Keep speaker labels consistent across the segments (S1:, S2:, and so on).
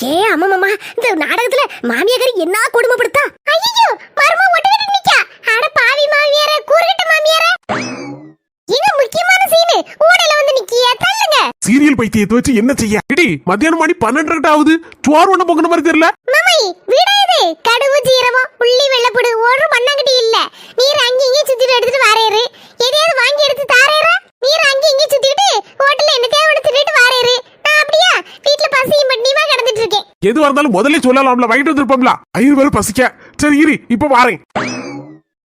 S1: ஏ அம்மா மாமா, இந்த நாடகத்துல மாமியாரி என்ன கொடுமைப்படுத்தா? ஐயோ மர்ம ஒட்டவே நிக்கா. அட பாவி மாமியாரே, கூறுகட்ட மாமியாரே. இது முக்கியமான சீன். ஓடல வந்து நிக்கியா, தள்ளுங்க.
S2: சீரியல் பைத்தியத்தை வச்சு என்ன செய்ய? இடி மத்தியானம் மணி 12:30 ஆகுது. சோறு ஒண்ணு பொங்கன மாதிரி தெரியல.
S1: மாமை வீடா இது? கடுவு ஜீரகம் உள்ளி வெள்ளப்புடு ஒரு மண்ணாங்கட்டி இல்ல. நீர் அங்க இங்க சுத்திட்டு எடுத்துட்டு வாரேரு. எதையாவது வாங்கி எடுத்து தாரேரா? நீர் அங்க இங்க சுத்திட்டு ஹோட்டல்ல என்ன தேவை தின்னுட்டு வாரேரு. நான் அப்படியே வீட்ல பசியும் பட்டினியுமா கிடந்துட்டு இருக்கேன்.
S2: எதுவா இருந்தாலும் முதல்ல சொல்லலாம்ல, வாங்கிட்டு வந்திருப்போம்ல. ஐயர் வேற பசிக்க. சரி இரு, இப்ப வாரேன்.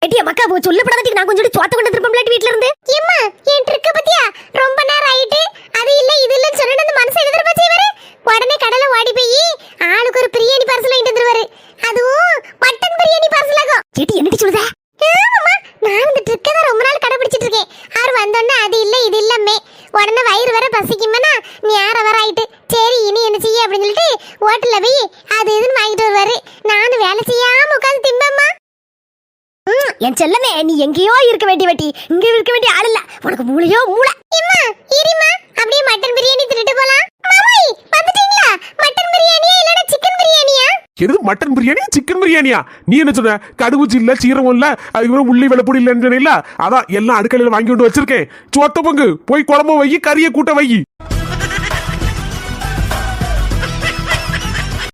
S1: எட்டியா மக்கா போ, சொல்லப்படாதீங்க. நான் கொஞ்சம் சோத்த கொண்டு திருப்பம்ல வீட்ல இருந்து. ஏம்மா என் ட்ரிக்க பத்தியா? ரொம்ப நேரம் ஆயிட்டு அது இல்ல இது இல்லன்னு சொல்லிட்டு அந்த மனுஷன் எதிர்ப்பா செய்வாரு. உடனே கடலை ஓடி போய் ஆளுக்கு ஒரு பிரியாணி பார்சல் வாங்கிட்டு வந்துருவாரு. அதுவும் மட்டன் பிரியாணி பார்சலாகும். எட்டி என்னடி சொல்லுத? ஆமாம்மா, நான் இந்த ட்ரிக்க தான் ரொம்ப நாள் கடைபிடிச்சிட்டு இருக்கேன். ஆறு வந்தோன்னே அது இல்ல இது இல்லம்மே. உடனே வயிறு வர பசிக்குமேனா நீ யார வர ஆயிட்டு சரி இனி என்ன செய்ய அப்படின்னு சொல்லிட்டு ஹோட்டல்ல போய் அது இதுன்னு வாங்கிட்டு வருவாரு. நானும் வேலை செய்யாம உட்காந்து திம்பம்மா. என் செல்லமே, நீ எங்கேயோ இருக்க வேண்டிய வெட்டி, இங்க இருக்க வேண்டிய ஆள் இல்ல. உனக்கு மூளையோ மூளை. இம்மா இரிமா, அப்படியே மட்டன் பிரியாணி தின்னுட்டு போலாம். மாமாய் வந்துட்டீங்களா? மட்டன் பிரியாணியா இல்லனா சிக்கன் பிரியாணியா?
S2: எது மட்டன் பிரியாணி சிக்கன் பிரியாணியா? நீ என்ன சொன்ன? கடுகுச்சி இல்ல, சீரகம் இல்ல, அதுக்கப்புறம் உள்ளி வெள்ளப்பொடி இல்லன்னு சொன்ன. அதான் எல்லாம் அடுக்கலையில வாங்கி கொண்டு வச்சிருக்கேன். சோத்த பொங்கு போய் குழம்பு வை, கறியை கூட்ட வை.